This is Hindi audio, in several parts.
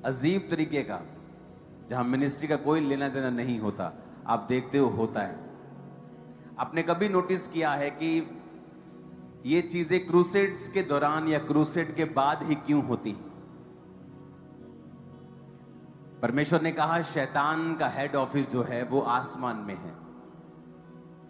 अजीब तरीके का, जहां मिनिस्ट्री का कोई लेना देना नहीं होता, आप देखते हो होता है। आपने कभी नोटिस किया है कि ये चीजें क्रूसेड्स के दौरान या क्रूसेड के बाद ही क्यों होती हैं? परमेश्वर ने कहा शैतान का हेड ऑफिस जो है वो आसमान में है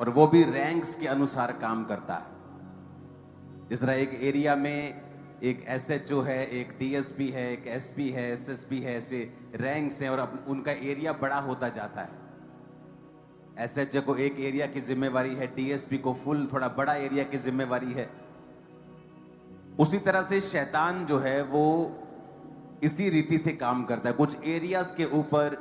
और वो भी रैंक्स के अनुसार काम करता है। जिस तरह एक एरिया में एक एसएचओ है, एक डीएसपी है, एक एसपी है, एसएसपी है, ऐसे रैंक्स हैं और अब उनका एरिया बड़ा होता जाता है। एसएचओ को एक एरिया की जिम्मेवारी है, डीएसपी को फुल थोड़ा बड़ा एरिया की जिम्मेवारी है। उसी तरह से शैतान जो है वो इसी रीति से काम करता है। कुछ एरियाज के ऊपर,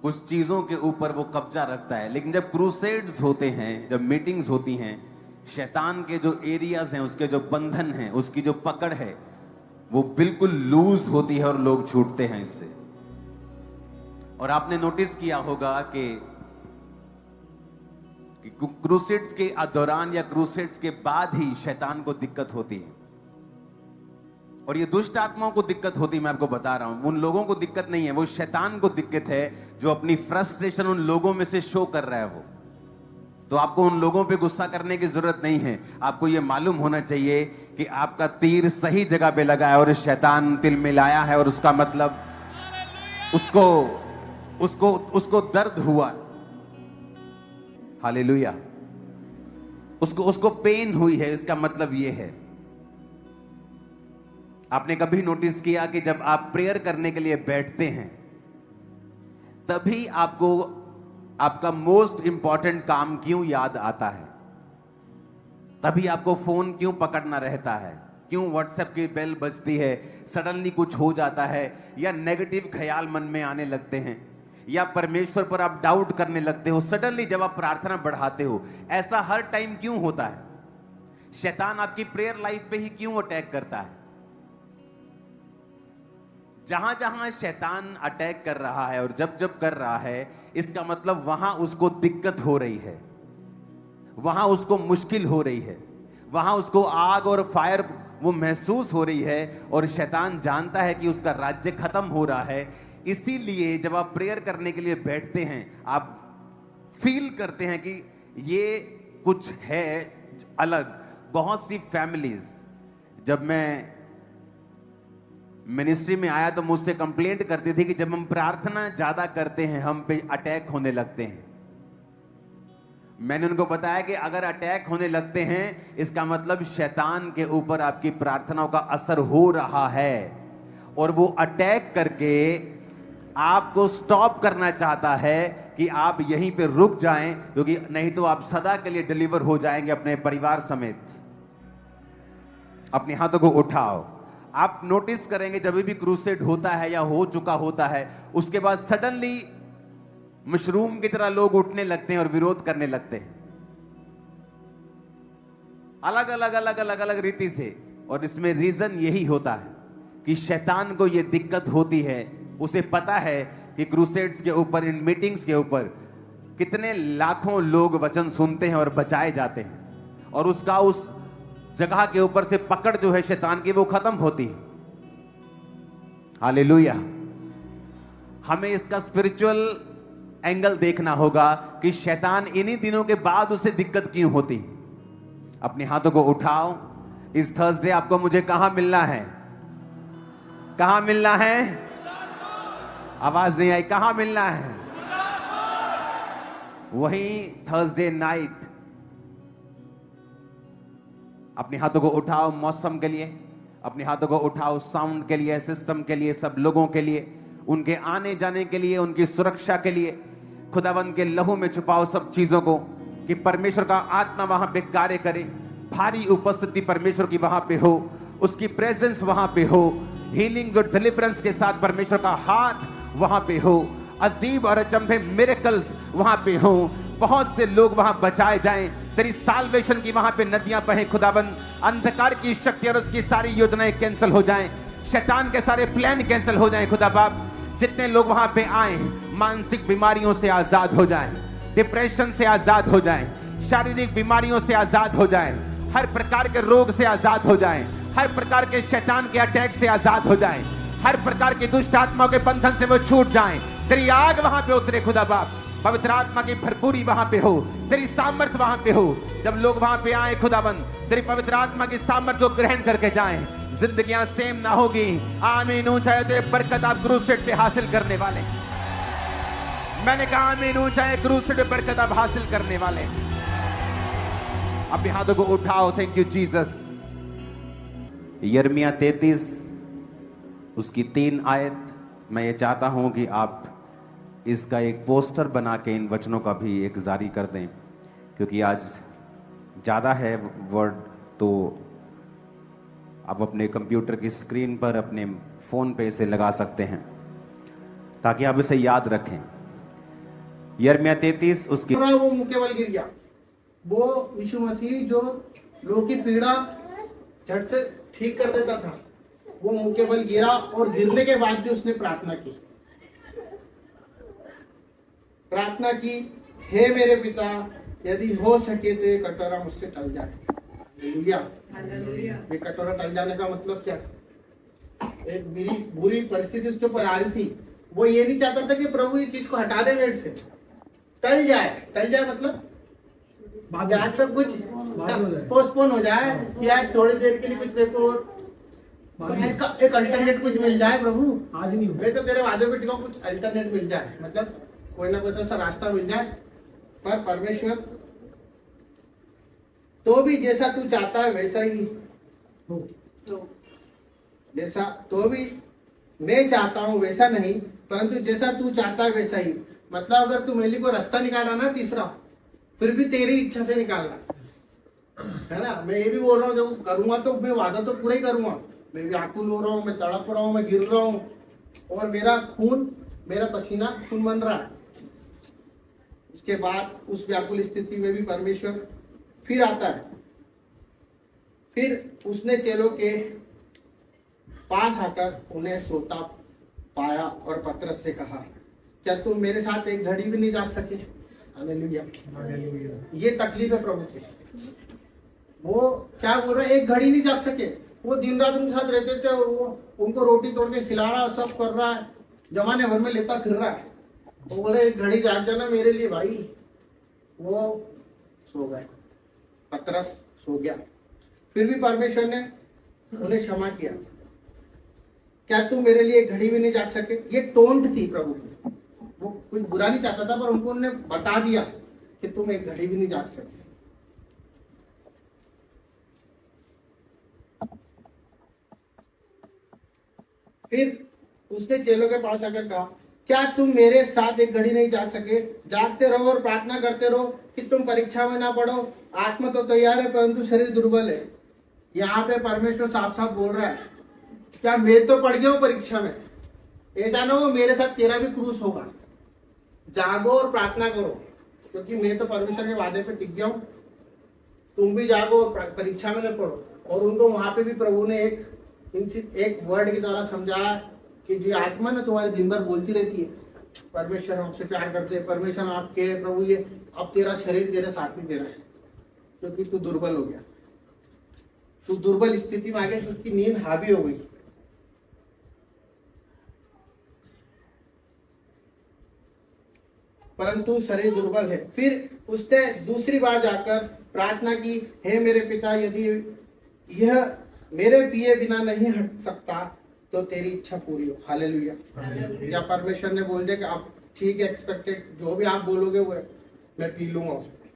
कुछ चीजों के ऊपर वो कब्जा रखता है। लेकिन जब क्रूसेड्स होते हैं, जब मीटिंग्स होती हैं, शैतान के जो एरियाज हैं, उसके जो बंधन हैं, उसकी जो पकड़ है, वो बिल्कुल लूज होती है और लोग छूटते हैं इससे। और आपने नोटिस किया होगा कि क्रूसेड्स के दौरान या क्रूसेड्स के बाद ही शैतान को दिक्कत होती है। और ये दुष्ट आत्माओं को दिक्कत होती है, मैं आपको बता रहा हूं। उन लोगों को दिक्कत नहीं है, वो शैतान को दिक्कत है जो अपनी फ्रस्ट्रेशन उन लोगों में से शो कर रहा है वो। तो आपको उन लोगों पे गुस्सा करने की जरूरत नहीं है। आपको ये मालूम होना चाहिए कि आपका तीर सही जगह पे लगा है और शैतान तिल मिलाया है और उसका मतलब उसको दर्द हुआ। हालेलुया। उसको पेन हुई है, इसका मतलब ये है। आपने कभी नोटिस किया कि जब आप प्रेयर करने के लिए बैठते हैं तभी आपको आपका मोस्ट इंपॉर्टेंट काम क्यों याद आता है? तभी आपको फोन क्यों पकड़ना रहता है? क्यों व्हाट्सएप की बेल बजती है? सडनली कुछ हो जाता है या नेगेटिव ख्याल मन में आने लगते हैं या परमेश्वर पर आप डाउट करने लगते हो सडनली जब आप प्रार्थना बढ़ाते हो। ऐसा हर टाइम क्यों होता है? शैतान आपकी प्रेयर लाइफ पे ही क्यों अटैक करता है? जहां जहां शैतान अटैक कर रहा है और जब जब कर रहा है, इसका मतलब वहां उसको दिक्कत हो रही है, वहां उसको मुश्किल हो रही है, वहां उसको आग और फायर वो महसूस हो रही है। और शैतान जानता है कि उसका राज्य खत्म हो रहा है। इसीलिए जब आप प्रेयर करने के लिए बैठते हैं, आप फील करते हैं कि ये कुछ है अलग। बहुत सी फैमिलीज, जब मैं मिनिस्ट्री में आया तो मुझसे कंप्लेंट करती थी कि जब हम प्रार्थना ज्यादा करते हैं हम पे अटैक होने लगते हैं। मैंने उनको बताया कि अगर अटैक होने लगते हैं इसका मतलब शैतान के ऊपर आपकी प्रार्थनाओं का असर हो रहा है और वो अटैक करके आपको स्टॉप करना चाहता है कि आप यहीं पे रुक जाएं, क्योंकि नहीं तो आप सदा के लिए डिलीवर हो जाएंगे अपने परिवार समेत। अपने हाथों को उठाओ। आप नोटिस करेंगे जब भी क्रूसेड होता है या हो चुका होता है, उसके बाद सडनली मशरूम की तरह लोग उठने लगते हैं और विरोध करने लगते हैं, अलग अलग रीति से। और इसमें रीजन यही होता है कि शैतान को यह दिक्कत होती है। उसे पता है कि क्रूसेड्स के ऊपर, इन मीटिंग्स के ऊपर कितने लाखों लोग वचन सुनते हैं और बचाए जाते हैं, और उसका उस जगह के ऊपर से पकड़ जो है शैतान की वो खत्म होती है। हालेलुया। हमें इसका स्पिरिचुअल एंगल देखना होगा कि शैतान इन्हीं दिनों के बाद उसे दिक्कत क्यों होती। अपने हाथों को उठाओ। इस थर्सडे आपको मुझे कहां मिलना है? कहां मिलना है? आवाज नहीं आई। कहां मिलना है? वहीं थर्सडे नाइट। अपने हाथों को उठाओ मौसम के लिए, अपने हाथों को उठाओ साउंड के लिए, सिस्टम के लिए, सब लोगों के लिए, उनके आने जाने के लिए, उनकी सुरक्षा के लिए। खुदावन के लहू में छुपाओ सब चीजों को कि परमेश्वर का आत्मा वहां पे कार्य करे। भारी उपस्थिति परमेश्वर की वहां पे हो, उसकी प्रेजेंस वहां पे हो, हीलिंग और डिलीवरेंस के साथ परमेश्वर का हाथ वहां पे हो, अजीब और अचंभे मिरेकल्स वहां पे हो, बहुत से लोग वहां बचाए जाएं, तेरी साल्वेशन की वहां पे नदियां बहें। खुदाबंद अंधकार की शक्ति और उसकी सारी योजनाएं कैंसिल हो जाएं, शैतान के सारे प्लान कैंसिल हो जाएं। खुदा बाप, जितने लोग वहां पे आए मानसिक बीमारियों से आजाद हो जाएं, डिप्रेशन से आजाद हो जाएं, शारीरिक बीमारियों से आजाद हो जाएं, हर प्रकार के रोग से आजाद हो जाएं, हर प्रकार के शैतान के अटैक से आजाद हो जाएं, हर प्रकार की दुष्ट आत्माओं के बंधन से वो छूट जाएं। तेरी आग वहां पे उतरे खुदा बाप, पवित्र आत्मा की भरपूरी वहां पे हो, तेरी सामर्थ वहां पे हो। जब लोग वहां पे आए खुदाबंद, तेरी पवित्र आत्मा की सामर्थ को ग्रहण करके जाएं, जिंदगियां सेम ना होगी। आमीन। ऊंचाई बरकत आप क्रूसेड पे हासिल करने वाले। मैंने कहा आमीन। ऊंचाई क्रूसेड पे बरकत आप हासिल करने वाले। अपने हाथों को उठाओ। Thank you Jesus. यिर्मयाह 33 उसकी 3 आयत, मैं ये चाहता हूं कि आप इसका एक पोस्टर बना के इन वचनों का भी एक जारी कर दें, क्योंकि आज ज़्यादा है वर्ड, तो आप अपने कंप्यूटर की स्क्रीन पर, अपने फ़ोन पे इसे लगा सकते हैं ताकि आप इसे याद रखें। यिर्मयाह 33 उसकी वो मुक्के बल गिर गया। वो यीशु मसीह जो लोगों की पीड़ा झट से ठीक कर देता था, वो मुक्के बल गिरा और गिरने के बाद भी उसने प्रार्थना की। प्रार्थना की, हे मेरे पिता, यदि हो सके तो ये कटोरा मुझसे टल जाए। हालेलुया। ये कटोरा टल जाने का मतलब क्या? एक बुरी परिस्थिति उसके ऊपर आ रही थी। वो ये नहीं चाहता था कि प्रभु ये चीज को हटा दे मेरे से, टल जाए। टल जाए मतलब या तो कुछ पोस्टपोन हो जाए, या थोड़ी देर के लिए कुछ देखो, कुछ इसका एक अल्टरनेट कुछ मिल जाए। प्रभु आज नहीं, मैं तो तेरे वादे पे टिका, कुछ अल्टरनेट मिल जाए, मतलब कोई ना कोई ऐसा रास्ता मिल जाए। पर परमेश्वर तो भी जैसा तू चाहता है वैसा ही हो, तो जैसा तो भी मैं चाहता हूं वैसा नहीं, परंतु जैसा तू चाहता है वैसा ही। मतलब अगर तू मेरे लिए कोई रास्ता निकाला ना तीसरा, फिर भी तेरी इच्छा से निकालना है ना। मैं ये भी बोल रहा हूँ, जब करूंगा तो मैं वादा तो पूरा ही करूंगा। मैं व्याकुल हो रहा हूँ, मैं तड़प रहा हूँ, मैं गिर रहा हूँ, और मेरा खून, मेरा पसीना खून बन रहा है। उसके बाद उस व्याकुल स्थिति में भी परमेश्वर फिर आता है। फिर उसने चेलों के पास आकर उन्हें सोता पाया और पतरस से कहा, क्या तुम मेरे साथ एक घड़ी भी नहीं जाग सके? हालेलुया। ये तकलीफ है प्रभु की। वो क्या बोल रहे, एक घड़ी नहीं जाग सके। वो दिन रात उनके साथ रहते थे, वो उनको रोटी तोड़ के खिला रहा है, सब कर रहा है, जमाने भर में लेता फिर रहा है। वो बोले एक घड़ी जाग जाना मेरे लिए भाई। वो सो गए, पतरस सो गया। फिर भी परमेश्वर ने उन्हें क्षमा किया। क्या तुम मेरे लिए एक घड़ी भी नहीं जाग सके? ये टोंट थी प्रभु की। वो कुछ बुरा नहीं चाहता था, पर उनको उन्होंने बता दिया कि तुम एक घड़ी भी नहीं जाग सकते। फिर उसने चेलों के पास आकर कहा, क्या तुम मेरे साथ एक घड़ी नहीं जाग सके? जागते रहो और प्रार्थना करते रहो कि तुम परीक्षा में ना पड़ो। आत्मा तो तैयार है परंतु शरीर दुर्बल है। यहाँ पे परमेश्वर साफ साफ बोल रहा है, क्या मैं तो पड़ गया हूं परीक्षा में, ऐसा ना हो मेरे साथ तेरा भी क्रूस होगा। जागो और प्रार्थना करो, क्योंकि मैं तो परमेश्वर के वादे पे टिक गया हूं। तुम भी जागो और परीक्षा में न पढ़ो। और उनको वहां पे भी प्रभु ने एक वर्ड के द्वारा समझाया कि जो आत्मा ना तुम्हारे दिन भर बोलती रहती है, परमेश्वर हमसे प्यार करते हैं, परमेश्वर आपके प्रभु, ये अब तेरा शरीर तेरे साथ नहीं दे रहा है, क्योंकि तू दुर्बल हो गया, तू दुर्बल स्थिति में आ गया, क्योंकि नींद हावी हो गई। परंतु शरीर दुर्बल है। फिर उसने दूसरी बार जाकर प्रार्थना की, हे मेरे पिता, यदि यह मेरे पिए बिना नहीं हट सकता तो तेरी इच्छा पूरी हो। हालेलुया। या परमेश्वर ने बोल दिया कि आप ठीक है, एक्सपेक्टेड जो भी आप बोलोगे वो मैं पी लूंगा उसको।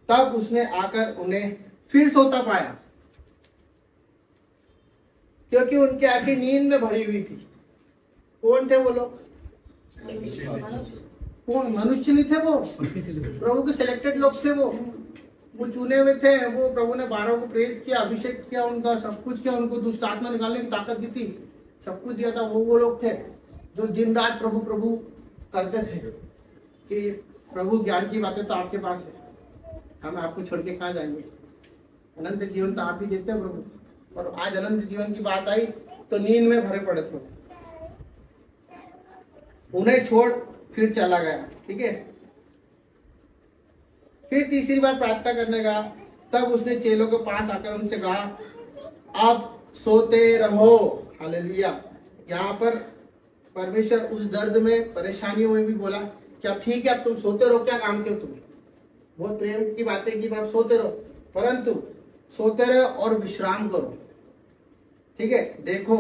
तब उसने आकर उन्हें फिर सोता पाया, क्योंकि उनकी आंखें नींद में भरी हुई थी। कौन थे वो लोग? कौन? मनुष्य नहीं थे वो, प्रभु के सिलेक्टेड लोग थे। वो चुने हुए थे। वो प्रभु ने 12 को प्रेरित किया, अभिषेक किया, उनका सब कुछ किया, उनको दुष्ट आत्मा निकालने की ताकत दी थी, सब कुछ दिया था। वो लोग थे जो दिन रात प्रभु प्रभु करते थे कि प्रभु ज्ञान की बातें तो आपके पास है, हम आपको छोड़ के कहाँ जाएंगे, अनंत जीवन तो आप ही देते हैं प्रभु। और आज अनंत जीवन की बात आई तो नींद में भरे पड़े थे। उन्हें छोड़ फिर चला गया। ठीक है। फिर तीसरी बार प्रार्थना करने गया। तब उसने चेलों के पास आकर उनसे कहा, अब सोते रहो। हालेलुया। यहाँ पर परमेश्वर उस दर्द में, परेशानियों में भी बोला कि अब ठीक है, अब तुम सोते रहो, क्या काम क्यों तुम, बहुत प्रेम की बातें की, पर सोते रहो, परंतु सोते रहो और विश्राम करो। ठीक है, देखो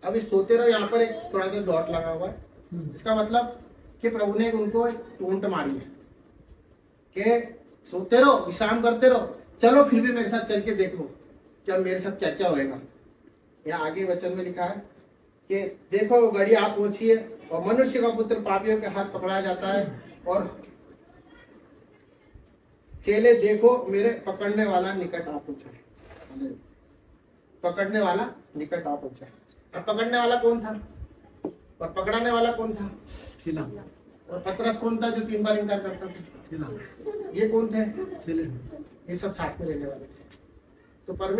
अब इस सोते रहो यहाँ पर एक थोड़ा सा डॉट लगा हुआ है, इसका मतलब कि प्रभु ने उनको एक टूंट मारी है कि सोते रहो, विश्राम करते रहो, चलो फिर भी मेरे साथ चल के देखो क्या मेरे साथ क्या क्या होएगा। यहाँ आगे वचन में लिखा है कि देखो वो घड़ी आप पहुंची है और मनुष्य का पुत्र पापियों के हाथ पकड़ा जाता है, और चेले देखो मेरे पकड़ने वाला निकट आ पहुंचा है, पकड़ने वाला निकट आ पहुंचा है। अब पकड़ने वाला कौन था और पकड़ाने वाला कौन था? और पतरस कौन था जो 3 बार इनकार करता था? ये कौन थे? ये सब साथ में रहने वाले थे। तो परमेश्वर